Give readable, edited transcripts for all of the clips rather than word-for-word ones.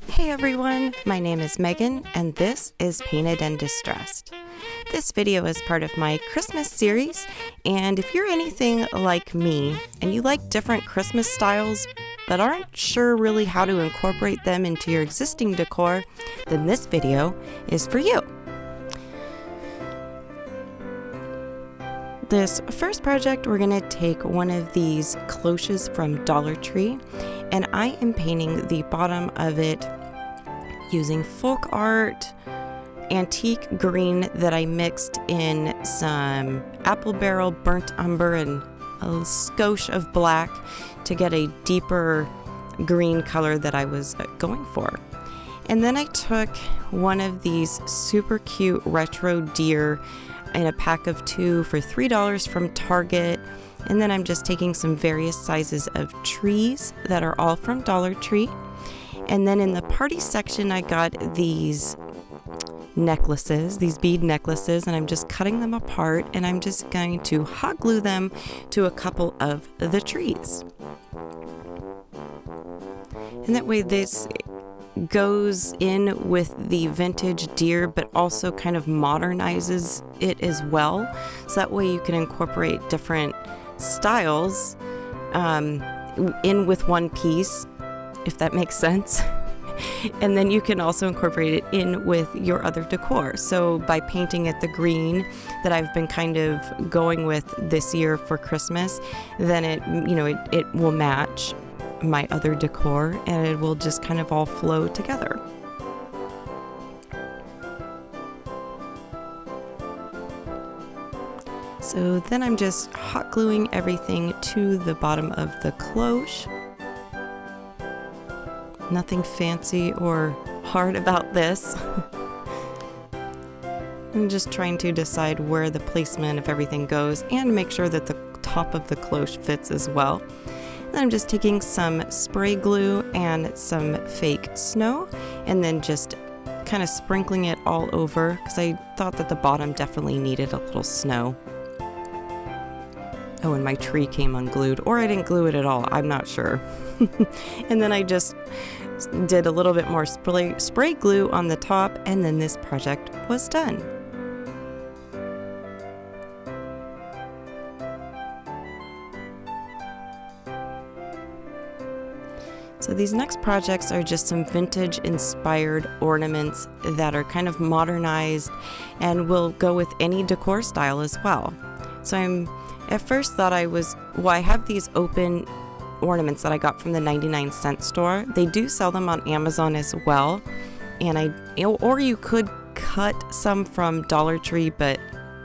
Hey everyone, my name is Megan and this is Painted and Distressed. This video is part of my Christmas series, and if you're anything like me and you like different Christmas styles but aren't sure really how to incorporate them into your existing decor, then this video is for you. This first project, we're going to take one of these cloches from Dollar Tree, and I am painting the bottom of it using folk art antique green that I mixed in some apple barrel, burnt umber, and a skosh of black to get a deeper green color that I was going for. And then I took one of these super cute retro deer in a pack of 2 for $3 from Target. And then I'm just taking some various sizes of trees that are all from Dollar Tree. And then in the party section, I got these necklaces, these bead necklaces, and I'm just cutting them apart, and I'm just going to hot glue them to a couple of the trees. And that way this goes in with the vintage deer, but also kind of modernizes it as well. So that way you can incorporate different styles in with one piece, if that makes sense. And then you can also incorporate it in with your other decor. So by painting it the green that I've been kind of going with this year for Christmas, then it will match my other decor and it will just kind of all flow together. So then I'm just hot gluing everything to the bottom of the cloche. Nothing fancy or hard about this. I'm just trying to decide where the placement of everything goes and make sure that the top of the cloche fits as well. Then I'm just taking some spray glue and some fake snow and then just kind of sprinkling it all over because I thought that the bottom definitely needed a little snow. Oh, and my tree came unglued, or I didn't glue it at all, I'm not sure. And then I just did a little bit more spray glue on the top, and then this project was done. So these next projects are just some vintage inspired ornaments that are kind of modernized and will go with any decor style as well. So at first thought I have these open ornaments that I got from the 99-cent store. They do sell them on Amazon as well, or you could cut some from Dollar Tree, but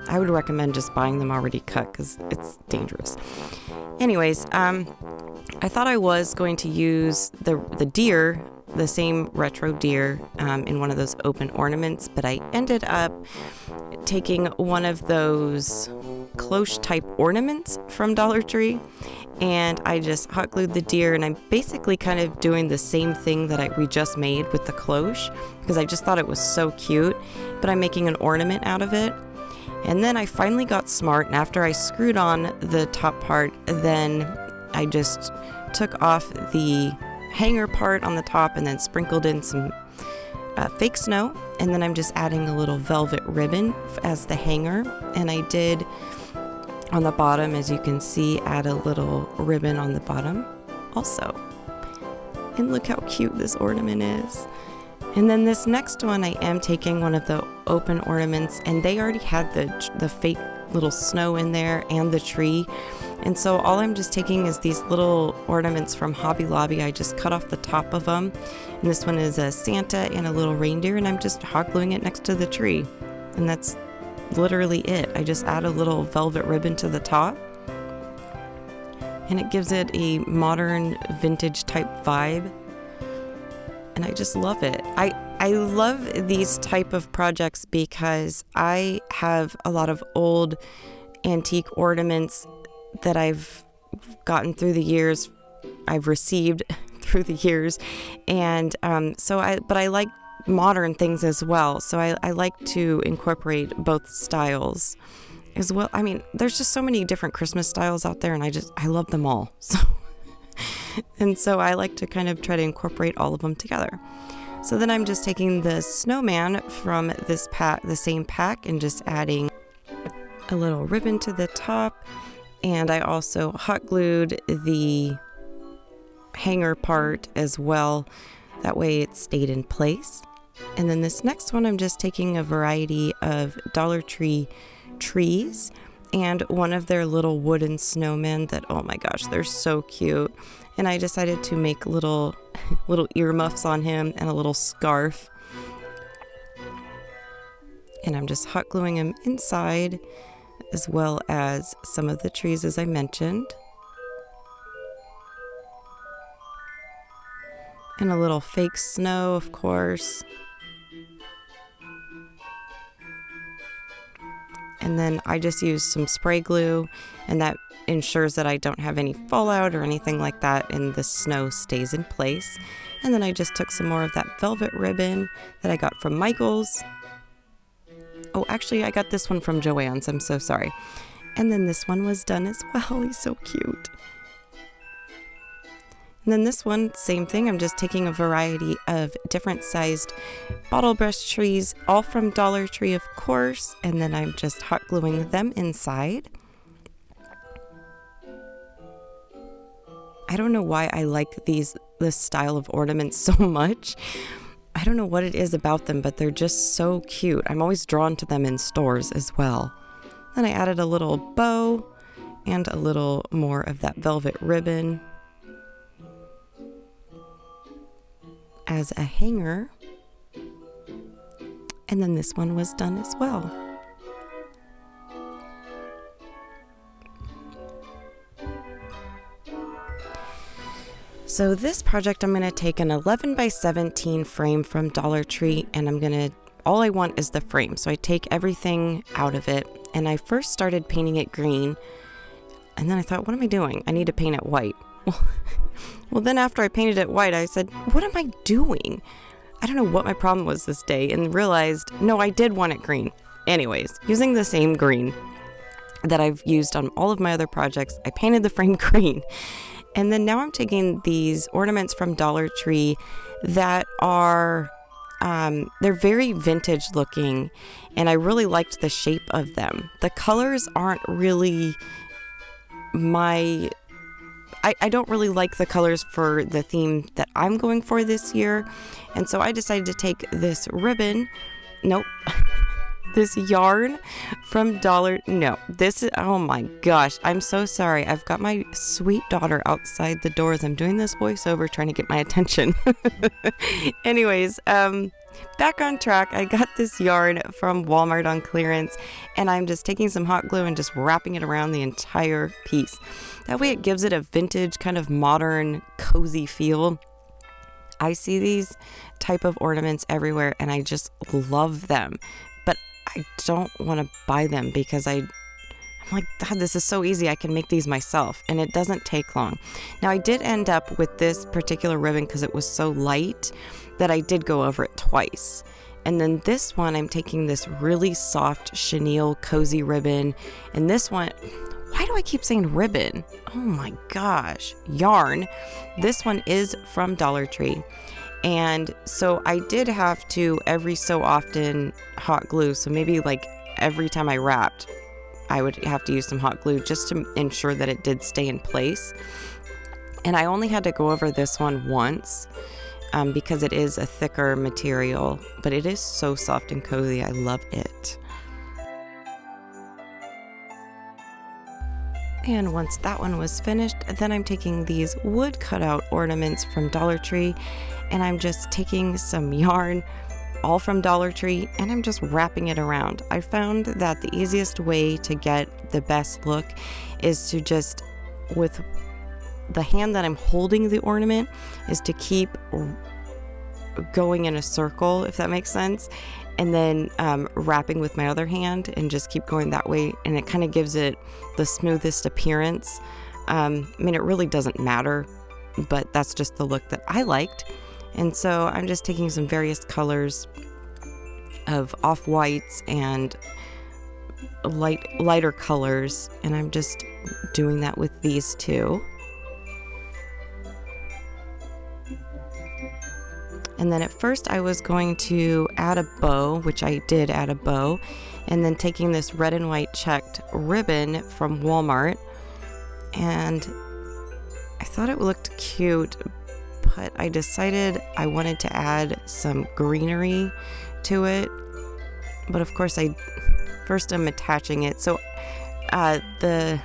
I would recommend just buying them already cut because it's dangerous. Anyways, I thought I was going to use the deer, the same retro deer, in one of those open ornaments, but I ended up taking one of those cloche type ornaments from Dollar Tree, and I just hot glued the deer, and I'm basically kind of doing the same thing that we just made with the cloche because I just thought it was so cute, but I'm making an ornament out of it. And then I finally got smart, and after I screwed on the top part, then I just took off the hanger part on the top and then sprinkled in some fake snow, and then I'm just adding a little velvet ribbon as the hanger, and I did on the bottom, as you can see, add a little ribbon on the bottom also. And look how cute this ornament is. And then this next one, I am taking one of the open ornaments, and they already had the fake little snow in there and the tree. And so all I'm just taking is these little ornaments from Hobby Lobby. I just cut off the top of them. And this one is a Santa and a little reindeer, and I'm just hot gluing it next to the tree. And that's literally it. I just add a little velvet ribbon to the top, and it gives it a modern vintage type vibe. And I just love it. I love these type of projects because I have a lot of old antique ornaments that I've gotten through the years, I've received through the years, and but I like modern things as well, so I like to incorporate both styles as well. I mean, there's just so many different Christmas styles out there, and I love them all. So I like to kind of try to incorporate all of them together. So then I'm just taking the snowman from this pack, the same pack, and just adding a little ribbon to the top. And I also hot glued the hanger part as well. That way it stayed in place. And then this next one, I'm just taking a variety of Dollar Tree trees and one of their little wooden snowmen that, oh my gosh, they're so cute. And I decided to make little earmuffs on him and a little scarf. And I'm just hot gluing him inside, as well as some of the trees as I mentioned. And a little fake snow, of course. And then I just used some spray glue, and that ensures that I don't have any fallout or anything like that, and the snow stays in place. And then I just took some more of that velvet ribbon that I got from Michael's. Oh, actually, I got this one from Joann's. I'm so sorry. And then this one was done as well. He's so cute. And then this one, same thing. I'm just taking a variety of different sized bottle brush trees, all from Dollar Tree, of course. And then I'm just hot gluing them inside. I don't know why I like this style of ornaments so much. I don't know what it is about them, but they're just so cute. I'm always drawn to them in stores as well. Then I added a little bow and a little more of that velvet ribbon as a hanger. And then this one was done as well. So this project, I'm going to take an 11 by 17 frame from Dollar Tree, and all I want is the frame. So I take everything out of it, and I first started painting it green, and then I thought, what am I doing? I need to paint it white. Well, then after I painted it white, I said, what am I doing? I don't know what my problem was this day, and realized, no, I did want it green. Anyways, using the same green that I've used on all of my other projects, I painted the frame green. And then now I'm taking these ornaments from Dollar Tree that are, they're very vintage looking, and I really liked the shape of them. The colors aren't really I don't really like the colors for the theme that I'm going for this year. And so I decided to take this ribbon, this yarn from oh my gosh, I'm so sorry. I've got my sweet daughter outside the doors. I'm doing this voiceover trying to get my attention. Anyways, back on track. I got this yarn from Walmart on clearance, and I'm just taking some hot glue and just wrapping it around the entire piece. That way it gives it a vintage, kind of modern, cozy feel. I see these type of ornaments everywhere, and I just love them. But I don't want to buy them because I'm like, God, this is so easy. I can make these myself, and it doesn't take long. Now, I did end up with this particular ribbon because it was so light that I did go over it twice. And then this one, I'm taking this really soft chenille cozy ribbon. And this one, why do I keep saying ribbon? Oh my gosh, yarn. This one is from Dollar Tree. And so I did have to every so often hot glue. So maybe like every time I wrapped, I would have to use some hot glue just to ensure that it did stay in place. And I only had to go over this one once because it is a thicker material, but it is so soft and cozy. I love it. And once that one was finished, then I'm taking these wood cutout ornaments from Dollar Tree, and I'm just taking some yarn, all from Dollar Tree, and I'm just wrapping it around. I found that the easiest way to get the best look is to just, with the hand that I'm holding the ornament, is to keep going in a circle, if that makes sense, and then wrapping with my other hand and just keep going that way, and it kind of gives it the smoothest appearance. I mean, it really doesn't matter, but that's just the look that I liked. And so I'm just taking some various colors of off-whites and lighter colors, and I'm just doing that with these two. And then at first I was going to add a bow, which I did add a bow, and then taking this red and white checked ribbon from Walmart, and I thought it looked cute, but I decided I wanted to add some greenery to it. But of course first I'm attaching it. So they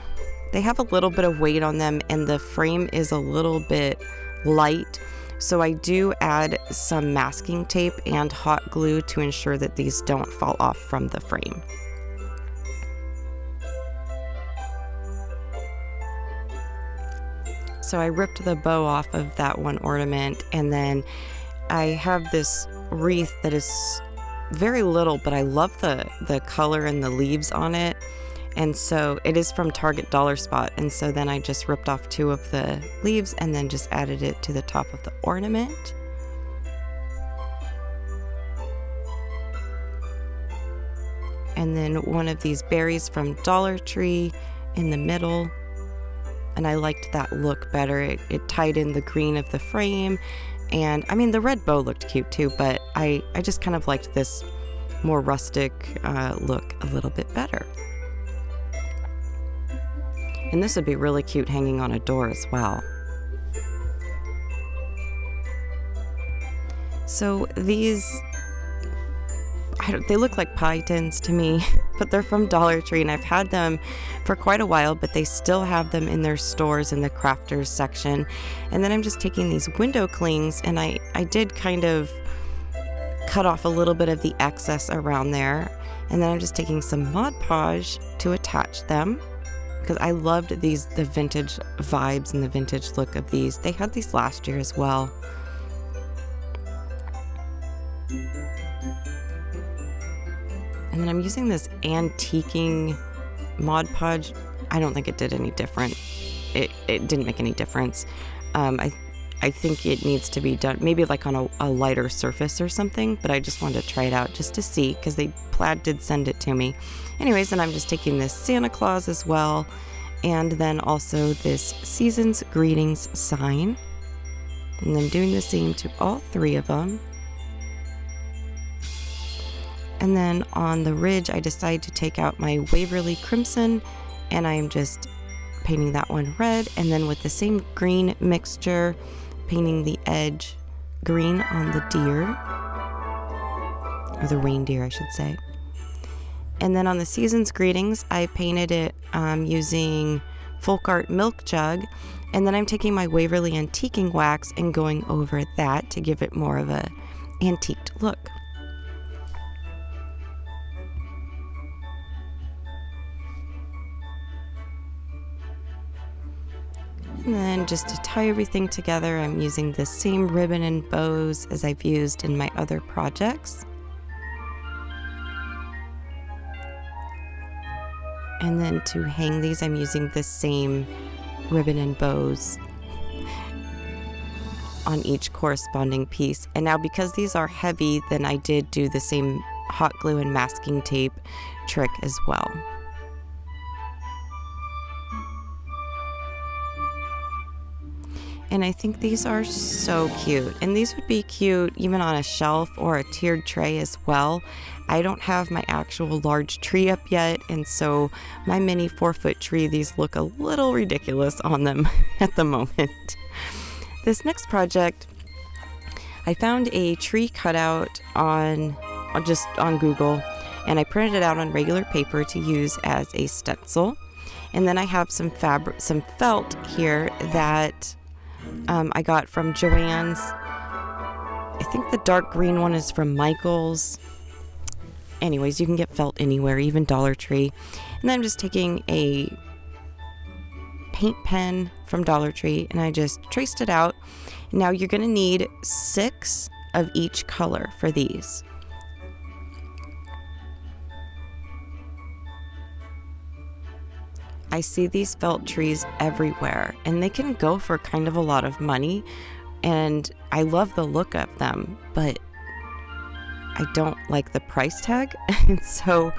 have a little bit of weight on them, and the frame is a little bit light. So I do add some masking tape and hot glue to ensure that these don't fall off from the frame. So I ripped the bow off of that one ornament, and then I have this wreath that is very little, but I love the color and the leaves on it. And so it is from Target Dollar Spot. And so then I just ripped off 2 of the leaves and then just added it to the top of the ornament. And then one of these berries from Dollar Tree in the middle. And I liked that look better. It tied in the green of the frame. And I mean, the red bow looked cute too, but I just kind of liked this more rustic look a little bit better. And this would be really cute hanging on a door as well. So these, they look like pie tins to me, but they're from Dollar Tree, and I've had them for quite a while, but they still have them in their stores in the crafters section. And then I'm just taking these window clings, and I did kind of cut off a little bit of the excess around there. And then I'm just taking some Mod Podge to attach them, because I loved the vintage vibes and the vintage look of these. They had these last year as well. And then I'm using this antiquing Mod Podge. I don't think it did any different. It didn't make any difference. I think it needs to be done maybe like on a lighter surface or something, but I just wanted to try it out just to see, because Plaid did send it to me. Anyways, and I'm just taking this Santa Claus as well, and then also this Season's Greetings sign. And I'm doing the same to all 3 of them. And then on the ridge, I decided to take out my Waverly Crimson, and I'm just painting that one red, and then with the same green mixture, painting the edge green on the deer, or the reindeer, I should say. And then on the Season's Greetings, I painted it using Folk Art Milk Jug, and then I'm taking my Waverly Antiquing Wax and going over that to give it more of a antiqued look. And then just to tie everything together, I'm using the same ribbon and bows as I've used in my other projects. And then to hang these, I'm using the same ribbon and bows on each corresponding piece. And now because these are heavy, then I did do the same hot glue and masking tape trick as well. And I think these are so cute. And these would be cute even on a shelf or a tiered tray as well. I don't have my actual large tree up yet, and so my mini 4-foot tree, these look a little ridiculous on them at the moment. This next project, I found a tree cutout on Google, and I printed it out on regular paper to use as a stencil. And then I have some felt here that I got from Joann's. I think the dark green one is from Michael's. Anyways, you can get felt anywhere, even Dollar Tree. And then I'm just taking a paint pen from Dollar Tree, and I just traced it out. Now you're going to need 6 of each color for these. I see these felt trees everywhere, and they can go for kind of a lot of money, and I love the look of them, but I don't like the price tag, and so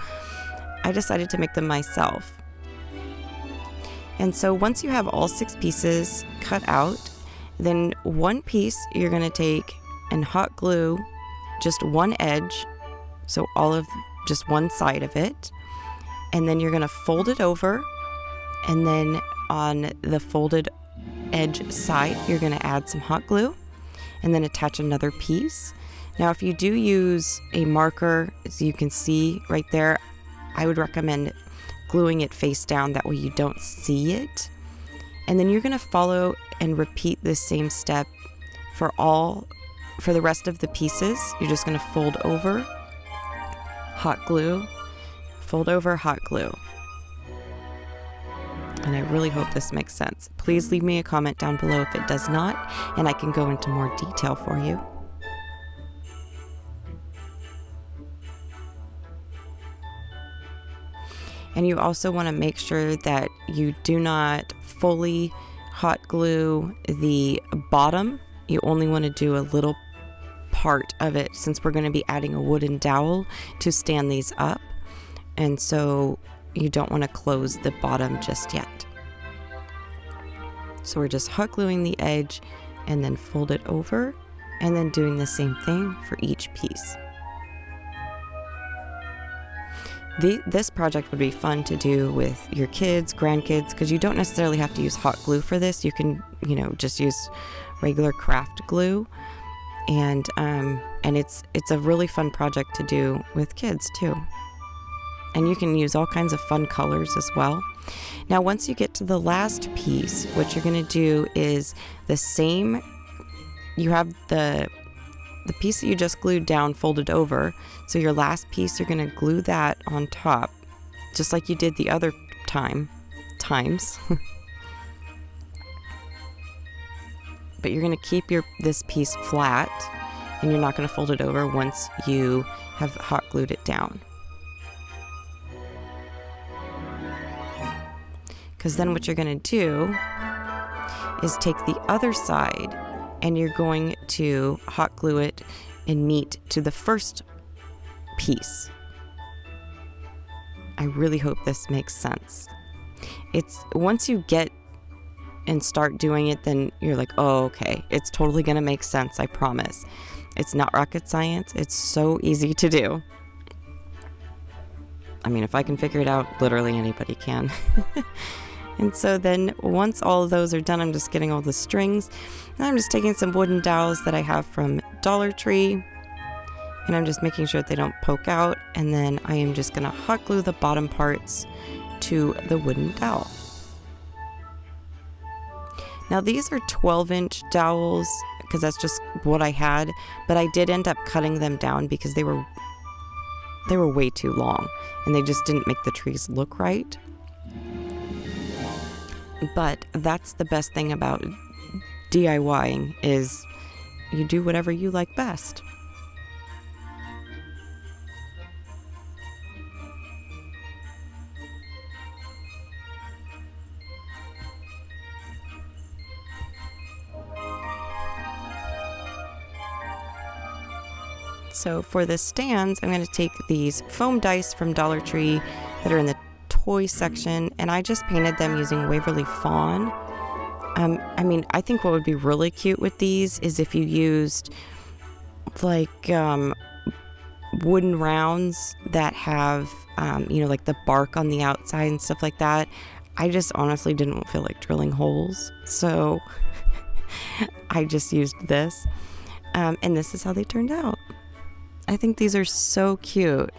I decided to make them myself. And so once you have all 6 pieces cut out, then one piece you're going to take and hot glue just one edge, so all of just one side of it, and then you're going to fold it over, and then on the folded edge side you're going to add some hot glue and then attach another piece. Now if you do use a marker, as you can see right there, I would recommend gluing it face down, that way you don't see it. And then you're going to follow and repeat this same step for the rest of the pieces. You're just going to fold over, hot glue, fold over, hot glue. And I really hope this makes sense. Please leave me a comment down below if it does not, and I can go into more detail for you. And you also want to make sure that you do not fully hot glue the bottom. You only want to do a little part of it, since we're going to be adding a wooden dowel to stand these up, and so you don't want to close the bottom just yet. So we're just hot gluing the edge and then fold it over, and then doing the same thing for each piece. This project would be fun to do with your kids, grandkids, because you don't necessarily have to use hot glue for this. You can, just use regular craft glue, and it's a really fun project to do with kids too. And you can use all kinds of fun colors as well. Now once you get to the last piece, what you're going to do is the same. You have the piece that you just glued down folded over, so your last piece, you're going to glue that on top just like you did the other times. But you're going to keep this piece flat, and you're not going to fold it over once you have hot glued it down. Because then what you're going to do is take the other side, and you're going to hot glue it and meet to the first piece. I really hope this makes sense. It's once you get and start doing it, then you're like, oh, okay, it's totally gonna make sense, I promise. It's not rocket science, it's so easy to do. I mean, if I can figure it out, literally anybody can. And so then once all of those are done, I'm just getting all the strings, and I'm just taking some wooden dowels that I have from Dollar Tree, and I'm just making sure that they don't poke out, and then I am just gonna hot glue the bottom parts to the wooden dowel. Now these are 12-inch dowels because that's just what I had, but I did end up cutting them down because they were way too long and they just didn't make the trees look right. But that's the best thing about DIYing, is you do whatever you like best. So for the stands, I'm going to take these foam dice from Dollar Tree that are in the toy section, and I just painted them using Waverly Fawn. I mean, I think what would be really cute with these is if you used like wooden rounds that have, like the bark on the outside and stuff like that. I just honestly didn't feel like drilling holes, so I just used this, and this is how they turned out. I think these are so cute.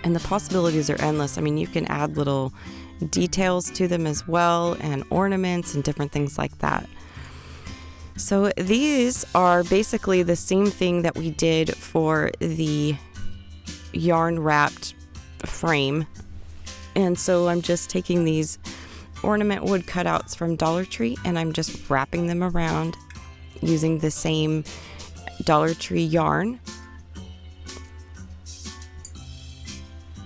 And the possibilities are endless. I mean, you can add little details to them as well, and ornaments and different things like that. So these are basically the same thing that we did for the yarn wrapped frame. And so I'm just taking these ornament wood cutouts from Dollar Tree, and I'm just wrapping them around using the same Dollar Tree yarn.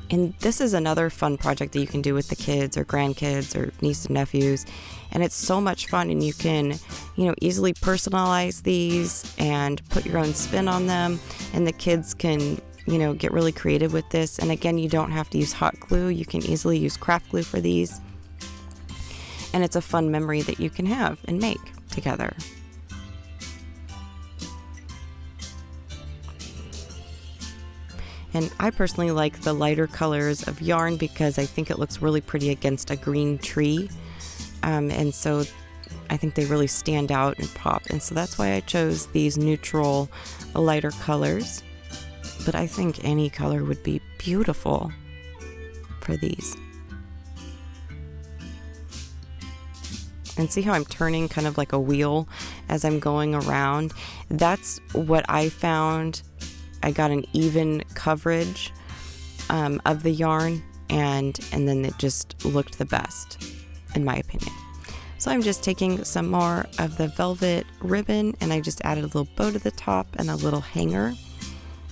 And this is another fun project that you can do with the kids or grandkids or nieces and nephews, and it's so much fun, and you can easily personalize these and put your own spin on them, and the kids can get really creative with this. And again, you don't have to use hot glue, you can easily use craft glue for these, and it's a fun memory that you can have and make together. And I personally like the lighter colors of yarn because I think it looks really pretty against a green tree. And so I think they really stand out and pop. And so that's why I chose these neutral, lighter colors. But I think any color would be beautiful for these. And see how I'm turning kind of like a wheel as I'm going around? That's what I found. I got an even coverage of the yarn, and then it just looked the best, in my opinion. So I'm just taking some more of the velvet ribbon, and I just added a little bow to the top and a little hanger.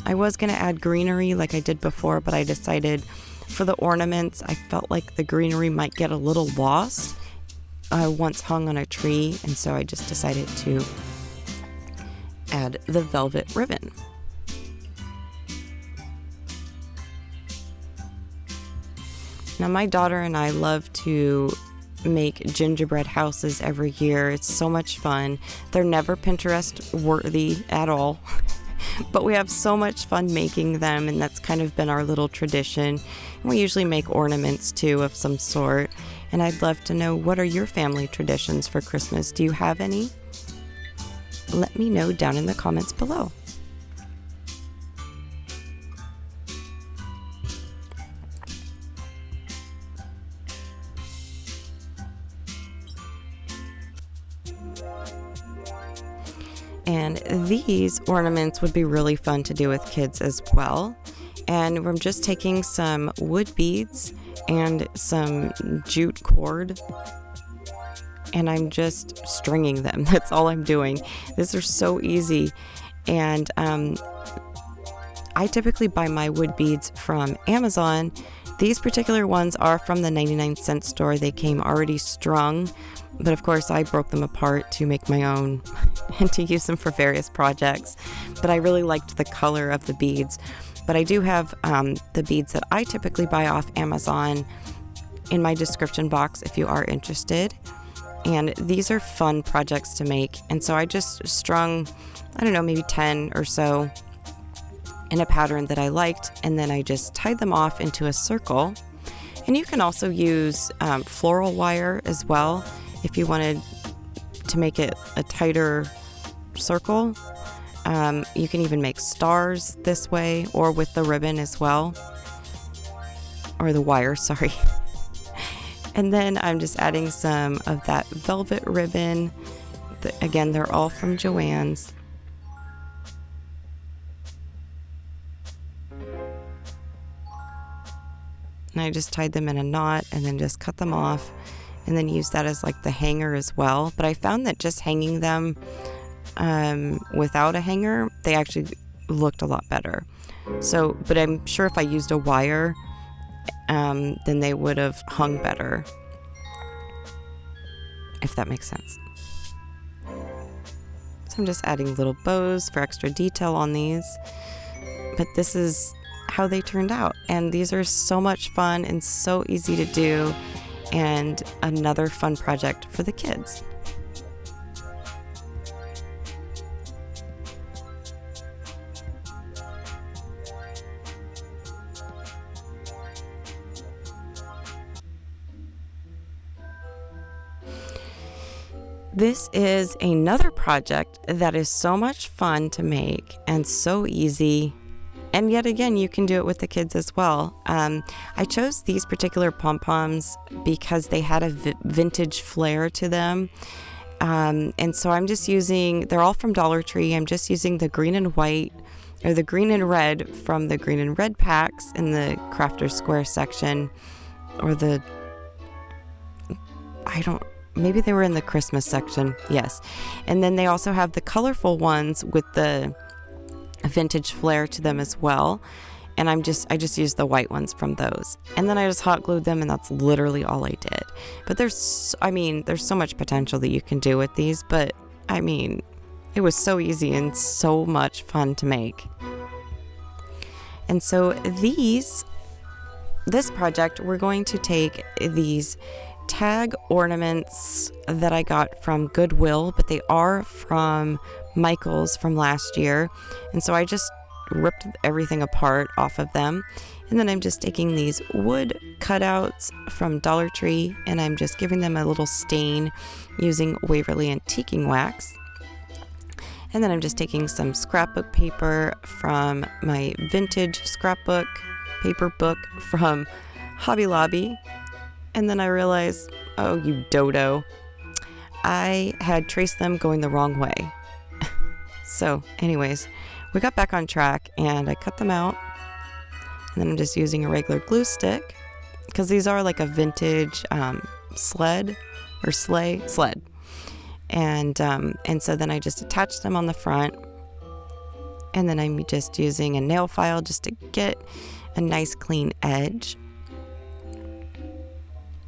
I was going to add greenery like I did before, but I decided for the ornaments, I felt like the greenery might get a little lost once hung on a tree, and so I just decided to add the velvet ribbon. Now my daughter and I love to make gingerbread houses every year. It's so much fun. They're never Pinterest worthy at all, but we have so much fun making them, and that's kind of been our little tradition. We usually make ornaments too of some sort, and I'd love to know, what are your family traditions for Christmas? Do you have any? Let me know down in the comments below. And these ornaments would be really fun to do with kids as well. And I'm just taking some wood beads and some jute cord, and I'm just stringing them. That's all I'm doing. These are so easy. And I typically buy my wood beads from Amazon. These particular ones are from the 99-cent store. They came already strung, but of course I broke them apart to make my own and to use them for various projects. But I really liked the color of the beads. But I do have the beads that I typically buy off Amazon in my description box if you are interested. And these are fun projects to make. And so I just strung, I don't know, maybe 10 or so in a pattern that I liked, and then I just tied them off into a circle. And you can also use floral wire as well if you wanted to make it a tighter circle. You can even make stars this way, or with the ribbon as well, or the wire, sorry. And then I'm just adding some of that velvet ribbon. Again, they're all from Joann's. And I just tied them in a knot and then just cut them off, and then use that as like the hanger as well. But I found that just hanging them without a hanger, they actually looked a lot better. So, but I'm sure if I used a wire, then they would have hung better, if that makes sense. So I'm just adding little bows for extra detail on these. But this is how they turned out, and these are so much fun and so easy to do, and another fun project for the kids. This is another project that is so much fun to make and so easy. And yet again, you can do it with the kids as well. I chose these particular pom-poms because they had a vintage flair to them. And so I'm just using, they're all from Dollar Tree. I'm just using the green and white, or the green and red from the green and red packs in the Crafter Square section. Or the, maybe they were in the Christmas section. Yes. And then they also have the colorful ones with the vintage flair to them as well, and I just used the white ones from those, and then I just hot glued them, and that's literally all I did. But there's so much potential that you can do with these, but I mean, it was so easy and so much fun to make. And so this project, we're going to take these tag ornaments that I got from Goodwill, but they are from Michael's from last year. And so I just ripped everything apart off of them. And then I'm just taking these wood cutouts from Dollar Tree and I'm just giving them a little stain using Waverly Antiquing Wax. And then I'm just taking some scrapbook paper from my vintage scrapbook paper book from Hobby Lobby. And then I realized, oh, you dodo, I had traced them going the wrong way. So anyways, we got back on track and I cut them out. And then I'm just using a regular glue stick because these are like a vintage sled. And so then I just attached them on the front. And then I'm just using a nail file just to get a nice clean edge.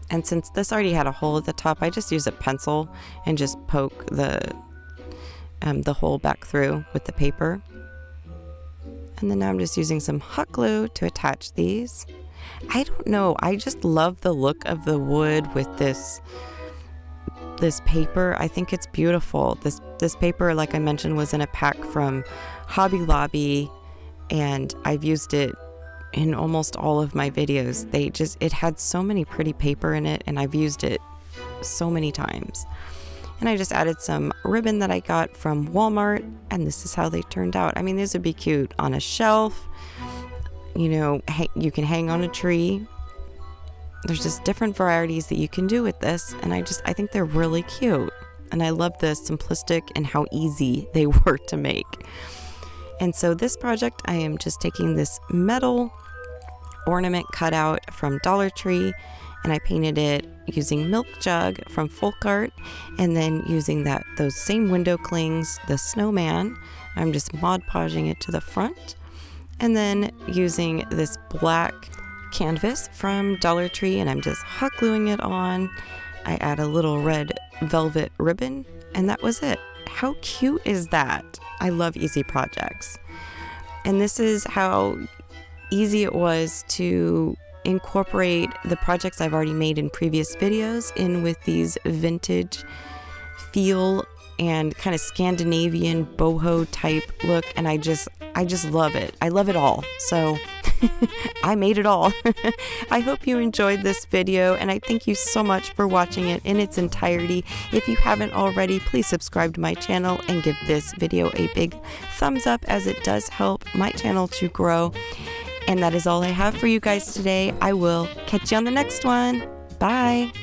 And since this already had a hole at the top, I just use a pencil and just poke the hole back through with the paper. And then now I'm just using some hot glue to attach these. I don't know, I just love the look of the wood with this paper. I think it's beautiful. This paper, like I mentioned, was in a pack from Hobby Lobby, and I've used it in almost all of my videos. It had so many pretty paper in it, and I've used it so many times. And I just added some ribbon that I got from Walmart, and this is how they turned out. I mean, these would be cute on a shelf. You know, you can hang on a tree. There's just different varieties that you can do with this, and I think they're really cute. And I love the simplistic and how easy they were to make. And so this project, I am just taking this metal ornament cutout from Dollar Tree, and I painted it using Milk Jug from Folk Art, and then using those same window clings, the snowman. I'm just Mod Podging it to the front, and then using this black canvas from Dollar Tree, and I'm just hot gluing it on. I add a little red velvet ribbon, and that was it. How cute is that? I love easy projects. And this is how easy it was to incorporate the projects I've already made in previous videos in with these vintage feel and kind of Scandinavian boho type look, and I just love it. I love it all. So I made it all. I hope you enjoyed this video, and I thank you so much for watching it in its entirety. If you haven't already, please subscribe to my channel and give this video a big thumbs up, as it does help my channel to grow. And that is all I have for you guys today. I will catch you on the next one. Bye.